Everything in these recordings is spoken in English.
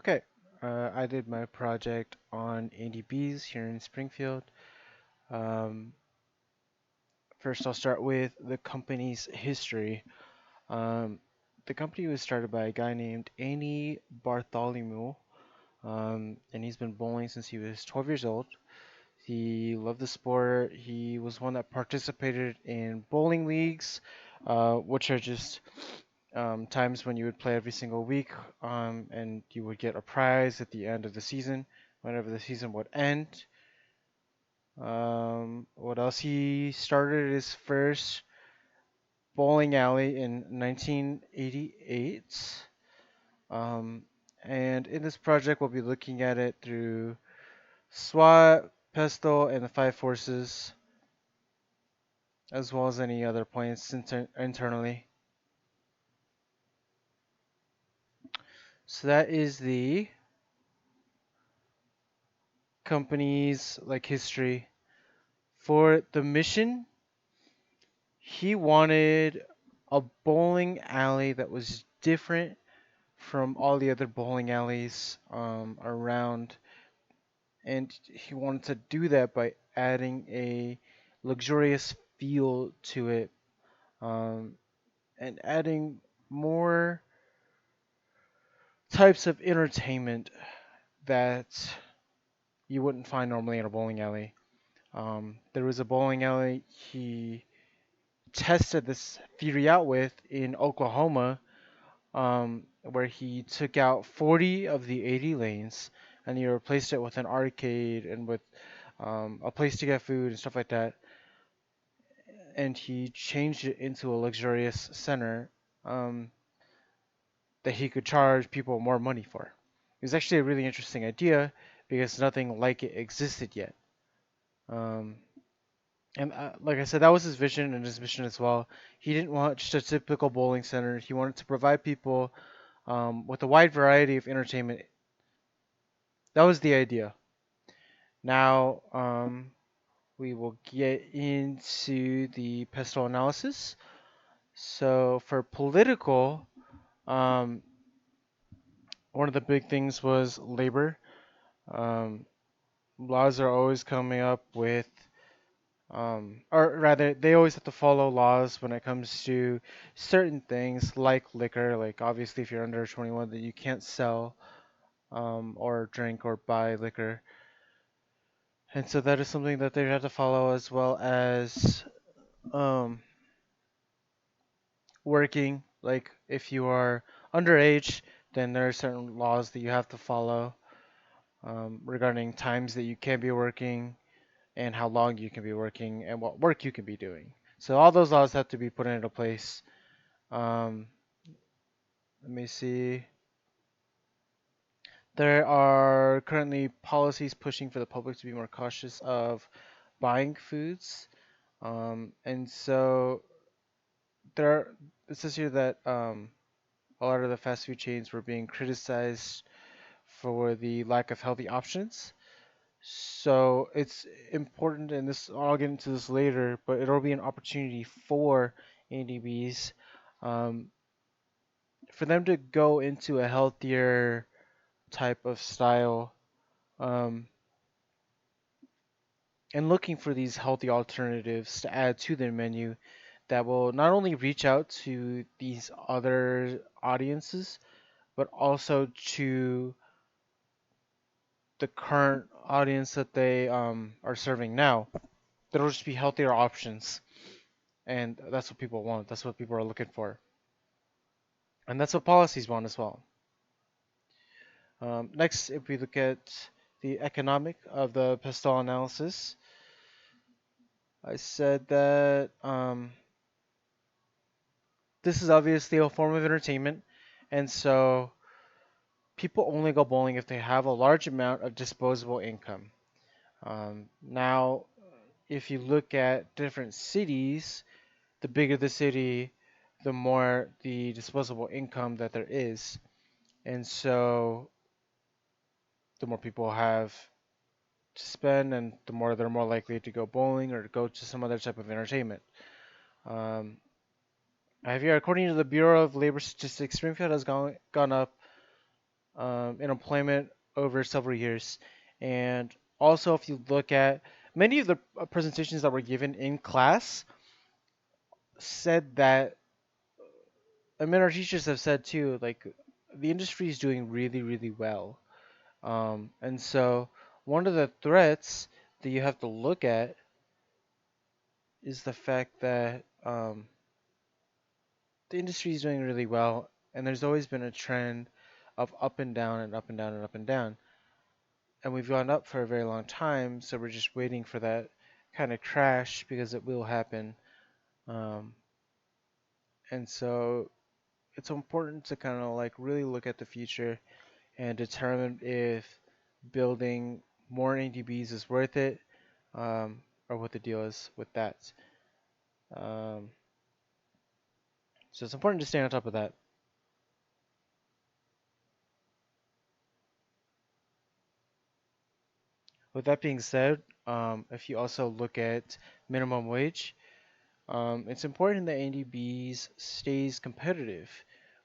Okay, I did my project on ADBs here in Springfield. Um, First, I'll start with the company's history. Um, the company was started by a guy named Annie Bartholomew, and he's been bowling since he was 12 years old. He loved the sport. He was one that participated in bowling leagues, which are just times when you would play every single week, and you would get a prize at the end of the season, whenever the season would end. What else? He started his first bowling alley in 1988. Um, and in this project, we'll be looking at it through SWAT, Pestle, and the Five Forces, as well as any other points internally. So that is the company's history. For the mission, he wanted a bowling alley that was different from all the other bowling alleys around, and he wanted to do that by adding a luxurious feel to it, um, and adding more types of entertainment that you wouldn't find normally in a bowling alley. There was a bowling alley he tested this theory out with in Oklahoma, where he took out 40 of the 80 lanes and he replaced it with an arcade and with a place to get food and stuff like that. And he changed it into a luxurious center um, that he could charge people more money for. It was actually a really interesting idea because nothing like it existed yet. Um, and like I said, that was his vision and his mission as well. He didn't want just a typical bowling center. He wanted to provide people with a wide variety of entertainment. That was the idea. Now, we will get into the pestle analysis. So, for political, um, one of the big things was labor. Um, Laws are always coming up with, or rather, they always have to follow laws when it comes to certain things like liquor. Like, obviously, if you're under 21, then you can't sell or drink or buy liquor. And so that is something that they have to follow, as well as um, working. Like if you are underage, then there are certain laws that you have to follow regarding times that you can be working and how long you can be working and what work you can be doing. So all those laws have to be put into place. Um, Let me see. There are currently policies pushing for the public to be more cautious of buying foods. And so there are, it says here that a lot of the fast food chains were being criticized for the lack of healthy options. So it's important, and this I'll get into this later, but it'll be an opportunity for ADBs um, for them to go into a healthier type of style um, and looking for these healthy alternatives to add to their menu that will not only reach out to these other audiences, but also to the current audience that they are serving now. There'll just be healthier options, and that's what people want. That's what people are looking for, and that's what policies want as well. Next, if we look at the economic of the pestle analysis, I said that this is obviously a form of entertainment, and so people only go bowling if they have a large amount of disposable income. Now, if you look at different cities, the bigger the city, the more the disposable income that there is. And so the more people have to spend, and the more they're more likely to go bowling or to go to some other type of entertainment. Um, I have here, according to the Bureau of Labor Statistics, Springfield has gone up in employment over several years. And also, if you look at many of the presentations that were given in class, said that, I mean, our teachers have said too, like the industry is doing really, really well. And so, one of the threats that you have to look at is the fact that the industry is doing really well, and there's always been a trend of up and down and up and down and up and down. And we've gone up for a very long time, so we're just waiting for that kind of crash because it will happen. Um, and so it's important to kind of like really look at the future and determine if building more ADBs is worth it, or what the deal is with that. Um, so it's important to stay on top of that. With that being said, if you also look at minimum wage, it's important that NDBs stays competitive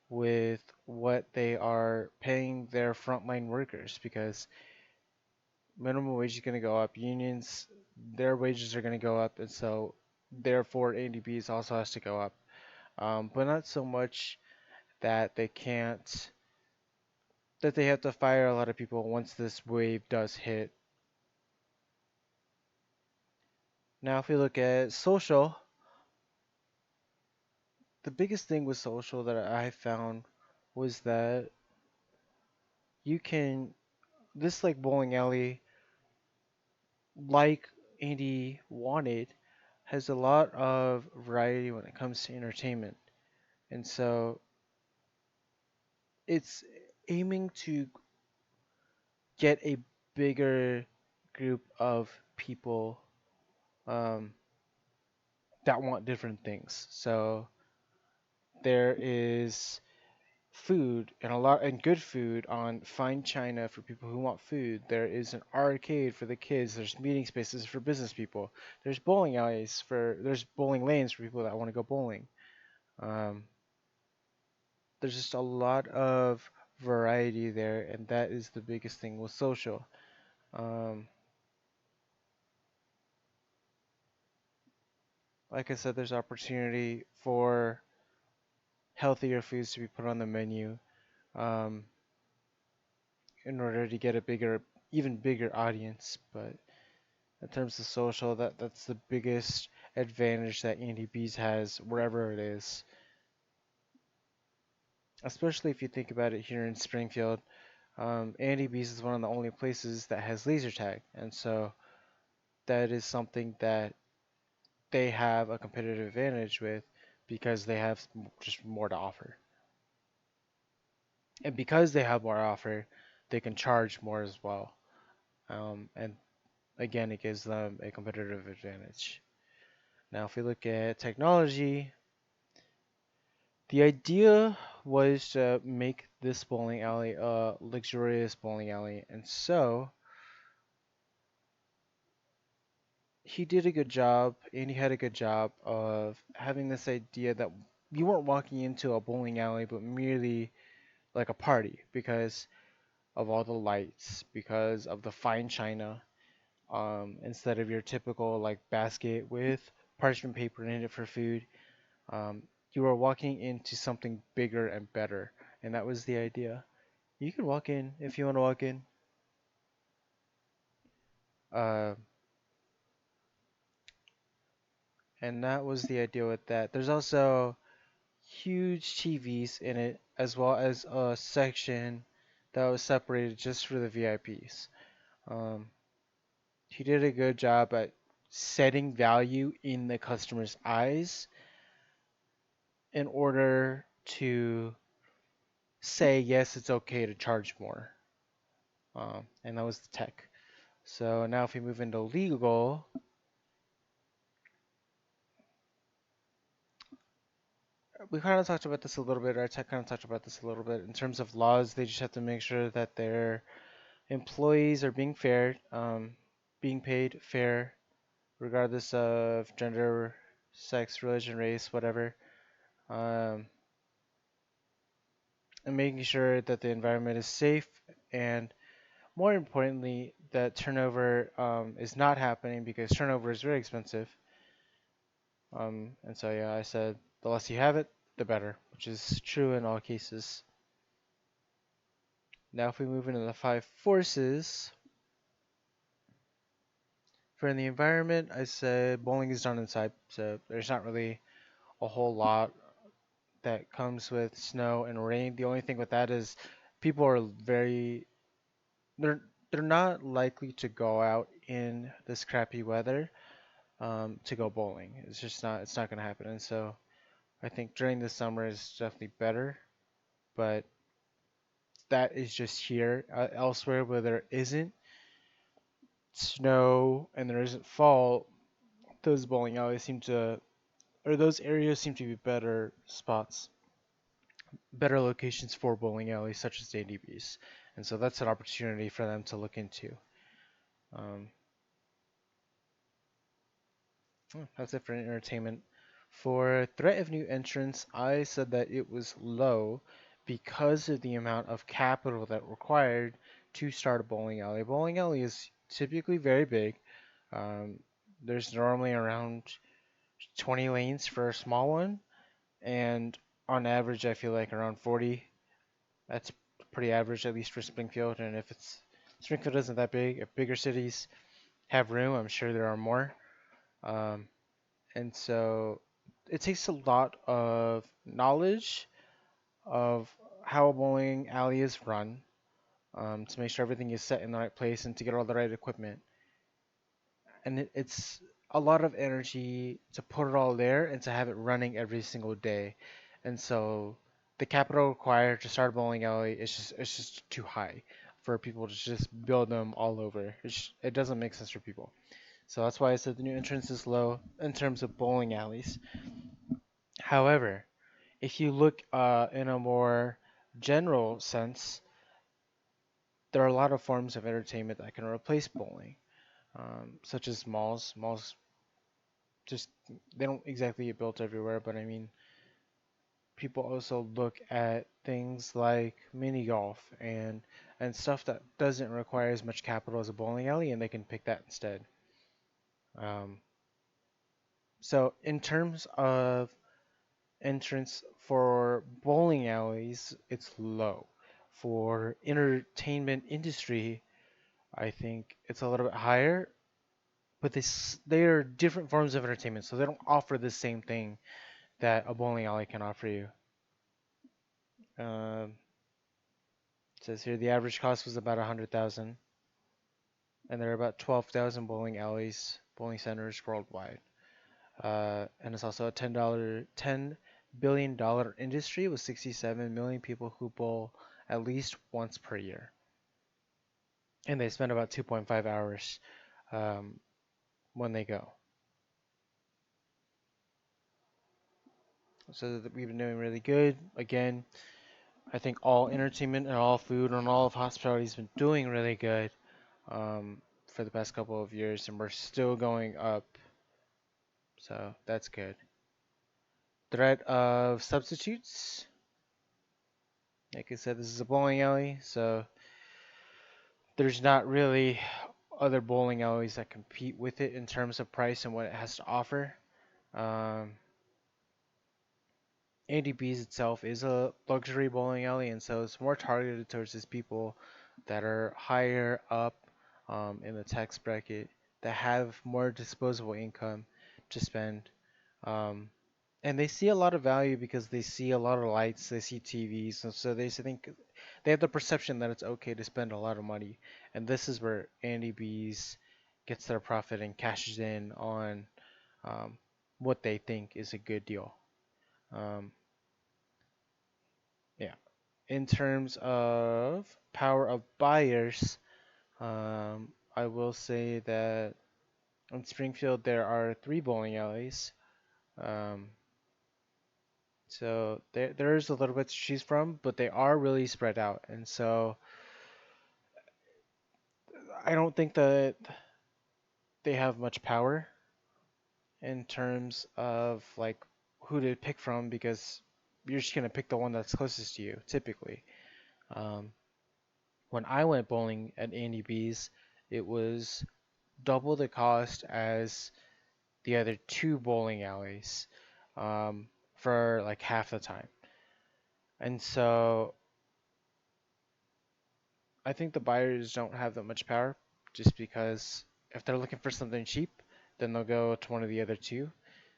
with what they are paying their frontline workers because minimum wage is going to go up. Unions, their wages are going to go up, and so therefore NDBs also has to go up. But not so much that they have to fire a lot of people once this wave does hit. Now, if we look at social, the biggest thing with social that I found was that you can this like bowling alley, like Andy wanted, has a lot of variety when it comes to entertainment. And so it's aiming to get a bigger group of people um, that want different things. So there is food and a lot and good food on fine china for people who want food. There is an arcade for the kids. There's meeting spaces for business people. There's bowling lanes for people that want to go bowling. Um, there's just a lot of variety there, and that is the biggest thing with social. Um, like I said, there's opportunity for healthier foods to be put on the menu um, in order to get a even bigger audience. But in terms of social, that's the biggest advantage that Andy Bees has wherever it is. Especially if you think about it here in Springfield, Andy Bees is one of the only places that has laser tag, and so that is something that they have a competitive advantage with because they have just more to offer. And because they have more to offer, they can charge more as well. And again, it gives them a competitive advantage. Now, if we look at technology, the idea was to make this bowling alley a luxurious bowling alley, and so he did a good job, and he had a good job of having this idea that you weren't walking into a bowling alley, but merely like a party because of all the lights, because of the fine china, instead of your typical like basket with parchment paper in it for food. Um, you are walking into something bigger and better, and that was the idea. You can walk in if you want to walk in. Uh, and that was the idea with that. There's also huge TVs in it, as well as a section that was separated just for the VIPs. Um, he did a good job at setting value in the customer's eyes in order to say, yes, it's okay to charge more. And that was the tech. So now if we move into legal, we kind of talked about this a little bit, our tech kind of talked about this a little bit. In terms of laws, they just have to make sure that their employees are being paid fair, regardless of gender, sex, religion, race, whatever. Um, and making sure that the environment is safe, and more importantly, that turnover is not happening because turnover is very expensive. And so, yeah, I said the less you have it, the better, which is true in all cases. Now, if we move into the five forces, for the environment, I said bowling is done inside, so there's not really a whole lot that comes with snow and rain. The only thing with that is people are very they're they're not likely to go out in this crappy weather to go bowling. It's not gonna happen. And so I think during the summer is definitely better, but that is just here. Elsewhere where there isn't snow and there isn't fall, those bowling alleys seem to or those areas seem to be better spots, better locations for bowling alleys such as ADBs. And so that's an opportunity for them to look into. Um, that's it for entertainment. For threat of new entrants, I said that it was low because of the amount of capital that required to start a bowling alley. A bowling alley is typically very big. Um, there's normally around 20 lanes for a small one, and on average, I feel like around 40. That's pretty average, at least for Springfield. And if it's Springfield isn't that big, if bigger cities have room, I'm sure there are more. Um, and so it takes a lot of knowledge of how a bowling alley is run to make sure everything is set in the right place and to get all the right equipment. And it's a lot of energy to put it all there and to have it running every single day. And so the capital required to start a bowling alley is just too high for people to just build them all over. It doesn't make sense for people. So that's why I said the new entrance is low in terms of bowling alleys. However, if you look in a more general sense, there are a lot of forms of entertainment that can replace bowling, such as malls. Malls just they don't exactly get built everywhere, but I mean, people also look at things like mini golf and stuff that doesn't require as much capital as a bowling alley, and they can pick that instead. Um, so in terms of entrance for bowling alleys, it's low. For entertainment industry, I think it's a little bit higher, but they are different forms of entertainment, so they don't offer the same thing that a bowling alley can offer you. Um, it says here the average cost was about 100,000, and there are about 12,000 bowling alleys, bowling centers worldwide. And it's also a $10 billion industry with 67 million people who bowl at least once per year, and they spend about 2.5 hours um, when they go. So that we've been doing really good. Again, I think all entertainment and all food and all of hospitality has been doing really good for the past couple of years, and we're still going up. So that's good. Threat of substitutes. Like I said, this is a bowling alley, so there's not really other bowling alleys that compete with it in terms of price and what it has to offer. Um, ADB's itself is a luxury bowling alley, and so it's more targeted towards these people that are higher up in the tax bracket that have more disposable income to spend. Um, and they see a lot of value because they see a lot of lights, they see TVs, and so they think they have the perception that it's okay to spend a lot of money. And this is where Andy B's gets their profit and cashes in on um, what they think is a good deal. Um, yeah. In terms of power of buyers, I will say that in Springfield there are three bowling alleys. Um, so there's a little bit to choose from, but they are really spread out. And so I don't think that they have much power in terms of like who to pick from because you're just gonna pick the one that's closest to you, typically. Um, when I went bowling at Andy B's, it was double the cost as the other two bowling alleys, for like half the time. And so I think the buyers don't have that much power, just because if they're looking for something cheap, then they'll go to one of the other two.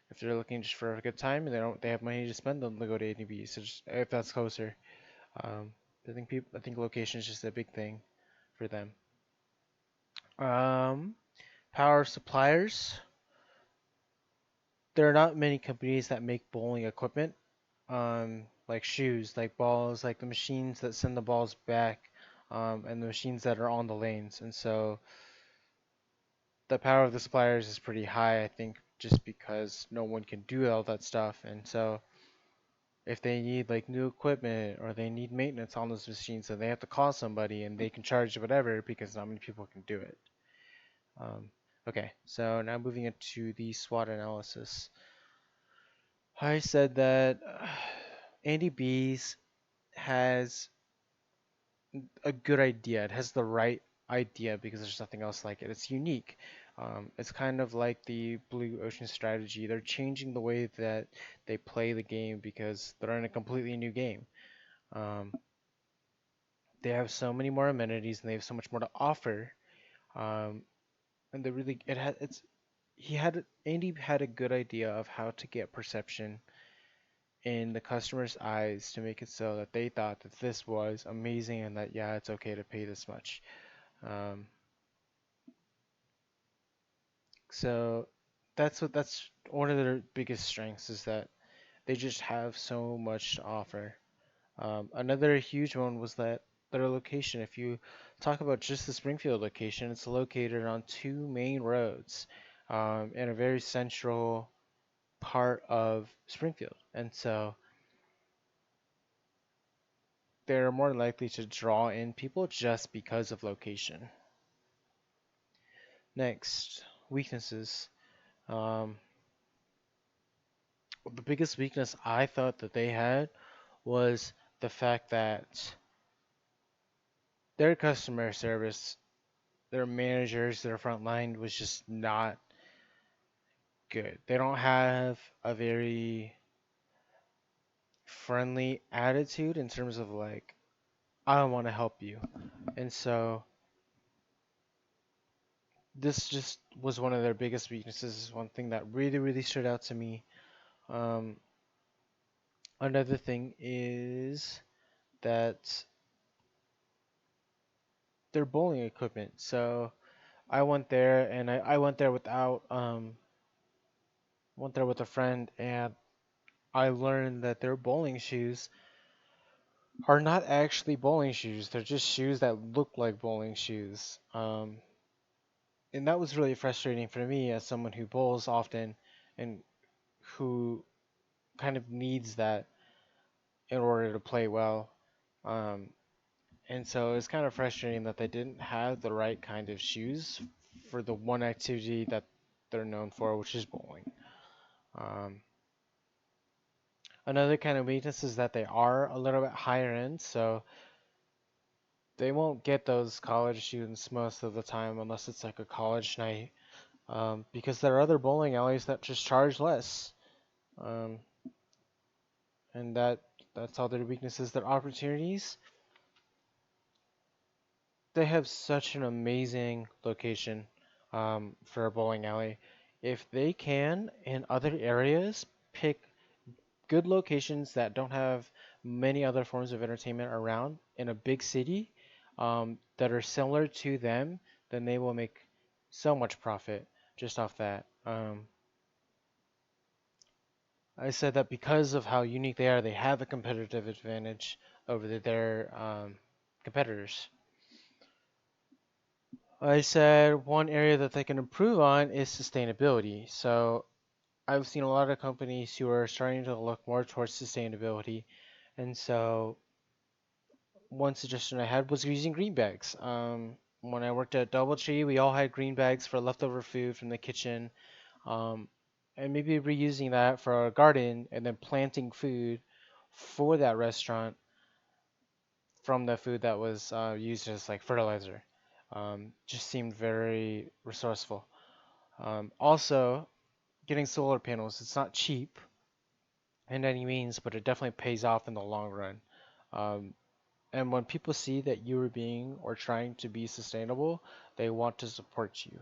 If they're looking just for a good time and they have money to spend, then they'll go to ADB. So just if that's closer, um, I think location is just a big thing for them. Um, Power suppliers. There are not many companies that make bowling equipment, like shoes, like balls, like the machines that send the balls back, and the machines that are on the lanes. And so the power of the suppliers is pretty high, I think, just because no one can do all that stuff. And so if they need like new equipment or they need maintenance on those machines, then they have to call somebody and they can charge whatever because not many people can do it. Um, okay, so now moving into the SWOT analysis. I said that Andy B's has a good idea. It has the right idea because there's nothing else like it. It's unique. It's kind of like the Blue Ocean strategy. They're changing the way that they play the game because they're in a completely new game. Um, they have so many more amenities and they have so much more to offer. Um, and they really it had it's he had Andy had a good idea of how to get perception in the customer's eyes to make it so that they thought that this was amazing and that yeah, it's okay to pay this much. Um, so that's one of their biggest strengths is that they just have so much to offer. Another huge one was that their location. If you talk about just the Springfield location, it's located on two main roads, in a very central part of Springfield, and so they're more likely to draw in people just because of location. Next, weaknesses. Um, the biggest weakness I thought that they had was the fact that their customer service, their managers, their front line was just not good. They don't have a very friendly attitude in terms of like, I want to help you. And so this just was one of their biggest weaknesses, one thing that really, really stood out to me. Um, Another thing is that their bowling equipment. So I went there and I went there with a friend and I learned that their bowling shoes are not actually bowling shoes. They're just shoes that look like bowling shoes. And that was really frustrating for me as someone who bowls often and who kind of needs that in order to play well. Um, and so it's kind of frustrating that they didn't have the right kind of shoes for the one activity that they're known for, which is bowling. Um, Another kind of weakness is that they are a little bit higher end, so they won't get those college students most of the time unless it's like a college night, because there are other bowling alleys that just charge less, um, and that's all their weaknesses. Their opportunities, they have such an amazing location, for a bowling alley. If they can in other areas pick good locations that don't have many other forms of entertainment around in a big city, that are similar to them, then they will make so much profit just off that. I said that because of how unique they are, they have a competitive advantage over their competitors. I said one area that they can improve on is sustainability. So I've seen a lot of companies who are starting to look more towards sustainability, and so one suggestion I had was using green bags. When I worked at DoubleTree, we all had green bags for leftover food from the kitchen, um, and maybe reusing that for our garden and then planting food for that restaurant from the food that was used as like fertilizer. Just seemed very resourceful. Also, getting solar panels, it's not cheap in any means, but it definitely pays off in the long run. Um, and when people see that you are being or trying to be sustainable, they want to support you.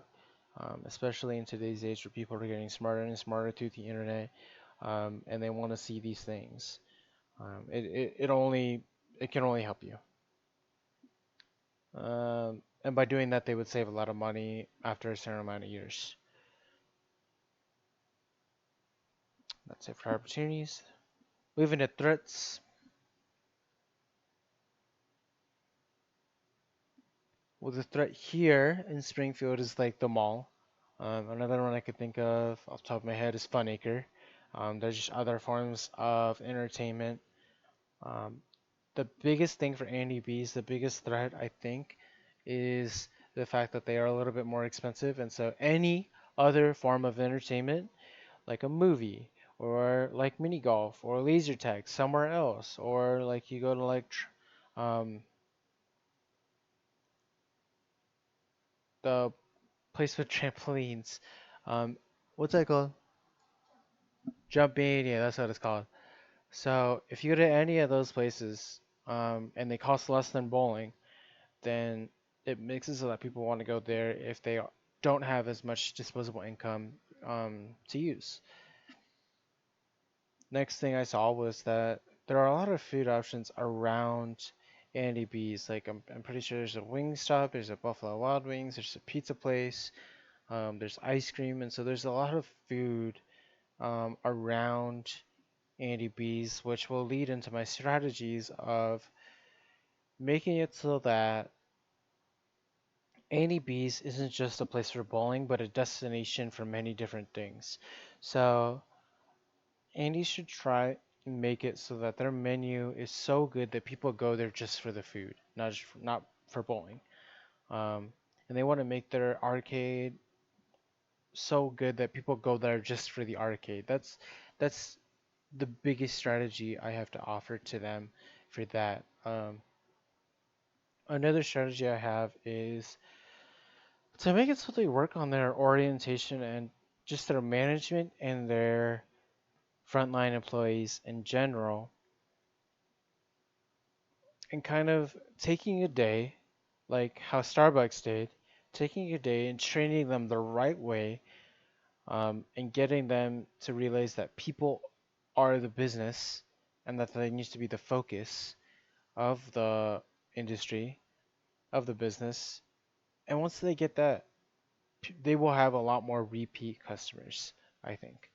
Especially in today's age where people are getting smarter and smarter through the internet, and they want to see these things. It can only help you. And by doing that, they would save a lot of money after a certain amount of years. That's it for opportunities. Moving to threats. Well, the threat here in Springfield is like the mall. Another one I could think of off the top of my head is Funacre. There's just other forms of entertainment. Um, the biggest thing for Andy B's, the biggest threat I think, is the fact that they are a little bit more expensive, and so any other form of entertainment, like a movie or like mini golf or laser tag somewhere else, or like you go to like um, the place with trampolines. Um, what's that called? Jumping, yeah, that's what it's called. So if you go to any of those places, and they cost less than bowling, then it makes it so that people want to go there if they don't have as much disposable income to use. Next thing I saw was that there are a lot of food options around Andy B's. Like I'm pretty sure there's a Wingstop, there's a Buffalo Wild Wings, there's a pizza place, there's ice cream, and so there's a lot of food around Andy B's, which will lead into my strategies of making it so that Annie B's isn't just a place for bowling, but a destination for many different things. So Andy should try and make it so that their menu is so good that people go there just for the food, not for bowling. Um, and they want to make their arcade so good that people go there just for the arcade. That's the biggest strategy I have to offer to them for that. Another strategy I have is to make it so they work on their orientation and just their management and their frontline employees in general, and kind of taking a day, like how Starbucks did, taking a day and training them the right way, and getting them to realize that people are the business and that they need to be the focus of the industry, of the business. And once they get that, they will have a lot more repeat customers, I think.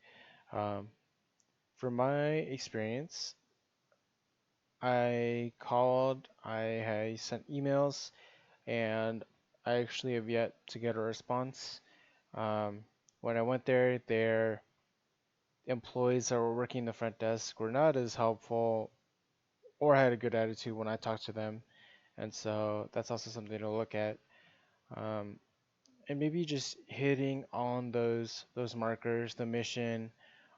Um, from my experience, I called, I sent emails, and I actually have yet to get a response. Um, when I went there, their employees that were working the front desk were not as helpful or had a good attitude when I talked to them, and so that's also something to look at. Um, and maybe just hitting on those markers, the mission,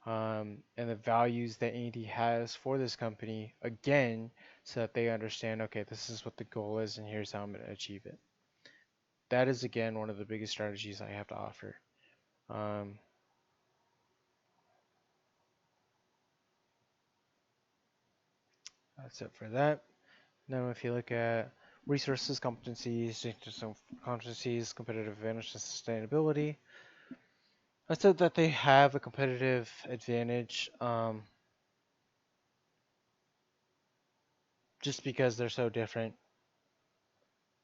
and the values that Andy has for this company again, so that they understand, okay, this is what the goal is, and here's how I'm going to achieve it. That is again one of the biggest strategies I have to offer. Um, that's it for that. Now, if you look at resources, competencies, some competencies, competitive advantage, and sustainability, I said that they have a competitive advantage. Just because they're so different.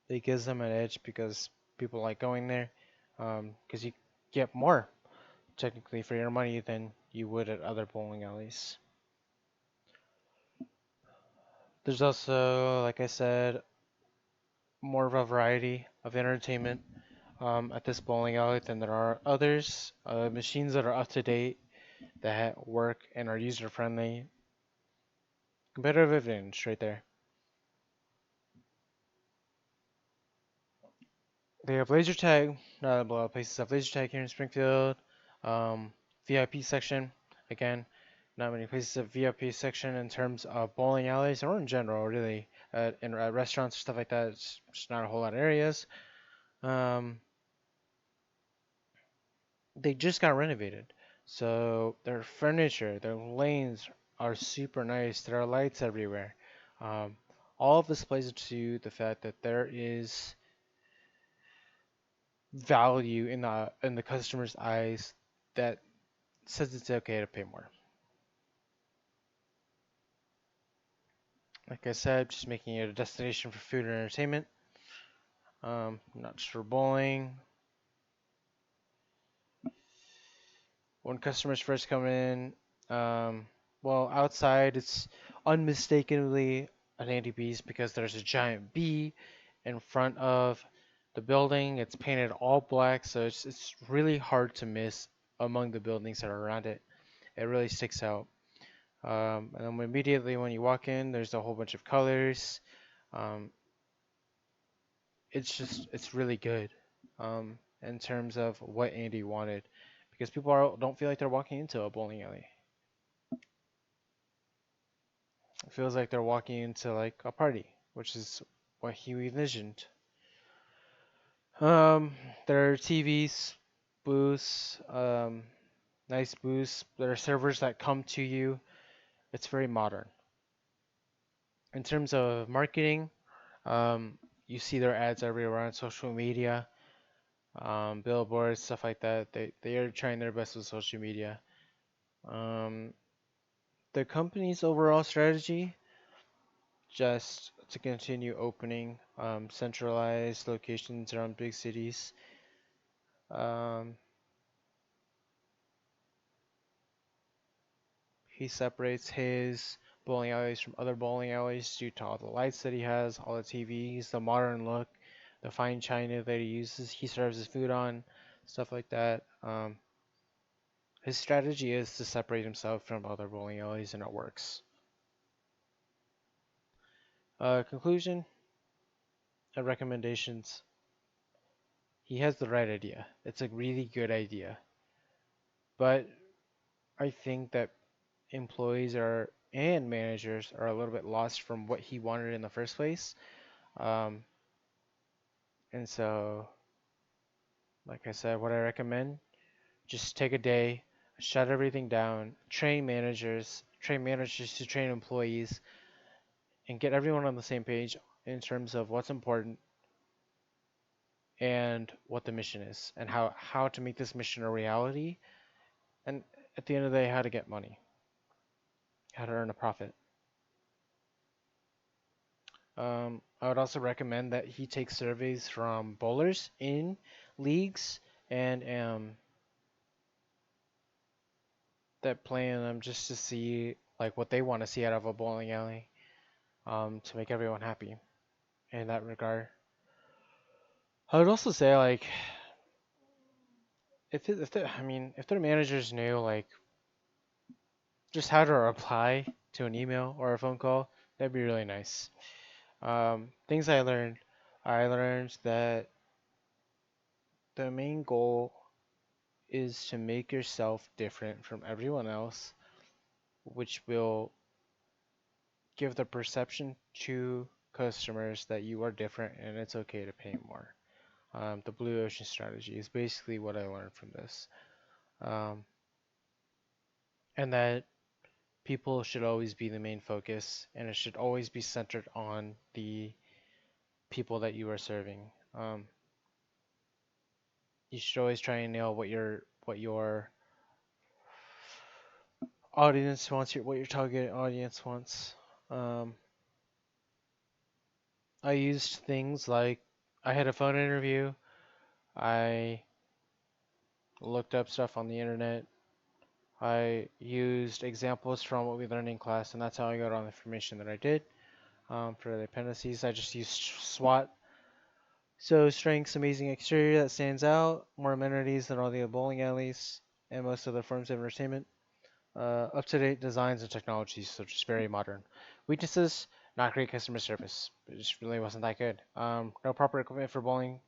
It gives them an edge because people like going there. Because you get more technically for your money than you would at other bowling alleys. There's also, like I said, more of a variety of entertainment at this bowling alley than there are others. Machines that are up to date, that work and are user friendly. Competitive advantage right there. They have laser tag. Not a lot of places have laser tag here in Springfield. Um, VIP section again. Not many places have VIP section in terms of bowling alleys or in general, really. In restaurants or stuff like that, it's just not a whole lot of areas. Um, they just got renovated, so their furniture, their lanes are super nice. There are lights everywhere. Um, all of this plays into the fact that there is value in the customer's eyes that says it's okay to pay more. Like I said, just making it a destination for food and entertainment, not just for bowling. When customers first come in, um, well, outside it's unmistakably an anti-bees because there's a giant bee in front of the building. It's painted all black, so it's really hard to miss among the buildings that are around it. It really sticks out. And then immediately when you walk in, there's a whole bunch of colors. Um, it's really good in terms of what Andy wanted because don't feel like they're walking into a bowling alley. It feels like they're walking into like a party, which is what he envisioned. Um, there are TVs, booths, nice booths. There are servers that come to you. It's very modern. In terms of marketing, you see their ads everywhere on social media, billboards, stuff like that. They are trying their best with social media. Um, the company's overall strategy just to continue opening centralized locations around big cities. Um, he separates his bowling alleys from other bowling alleys due to all the lights that he has, all the TVs, the modern look, the fine china that he uses. He serves his food on, stuff like that. His strategy is to separate himself from other bowling alleys, and it works. Conclusion and recommendations. He has the right idea. It's a really good idea. But I think that employees are and managers are a little bit lost from what he wanted in the first place. Um, and so, like I said, what I recommend, just take a day, shut everything down, train managers to train employees, and get everyone on the same page in terms of what's important and what the mission is, and how to make this mission a reality, and at the end of the day, how to get money, how to earn a profit. I would also recommend that he take surveys from bowlers in leagues and that play in them just to see like what they want to see out of a bowling alley, to make everyone happy in that regard. I would also say like if their managers knew like just how to reply to an email or a phone call, that'd be really nice. Things I learned that the main goal is to make yourself different from everyone else, which will give the perception to customers that you are different and it's okay to pay more. The blue ocean strategy is basically what I learned from this. Um, and that people should always be the main focus and it should always be centered on the people that you are serving. You should always try and nail what your audience wants, what your target audience wants. Um, I used things like I had a phone interview. I looked up stuff on the internet. I used examples from what we learned in class, and that's how I got all the information that I did. For the appendices, I just used SWOT. So strengths, amazing exterior that stands out, more amenities than all the bowling alleys and most other forms of entertainment. Up-to-date designs and technologies, so just very modern. Weaknesses, not great customer service. It just really wasn't that good. No proper equipment for bowling,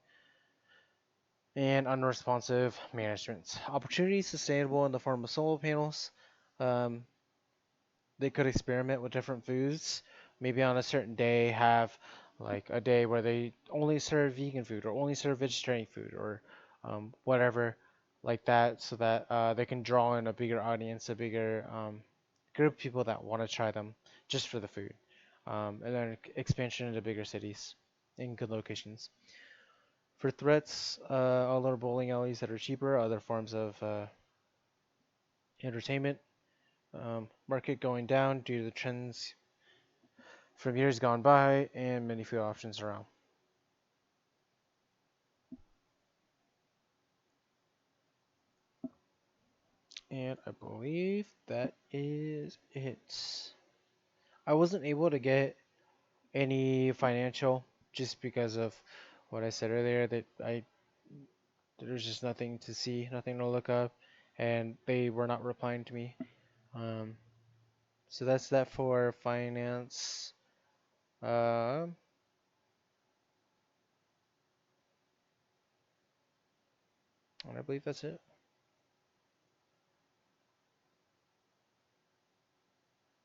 and unresponsive management. Opportunities sustainable in the form of solar panels. Um, they could experiment with different foods. Maybe on a certain day have like a day where they only serve vegan food or only serve vegetarian food or whatever like that, so that they can draw in a bigger audience, a bigger group of people that want to try them just for the food. And then expansion into bigger cities in good locations. For threats, other bowling alleys that are cheaper, other forms of entertainment, market going down due to the trends from years gone by, and many food options around. And I believe that is it. I wasn't able to get any financial just because of what I said earlier that I there's just nothing to see, nothing to look up, and they were not replying to me. Um, so that's that for finance. Um, and I believe that's it.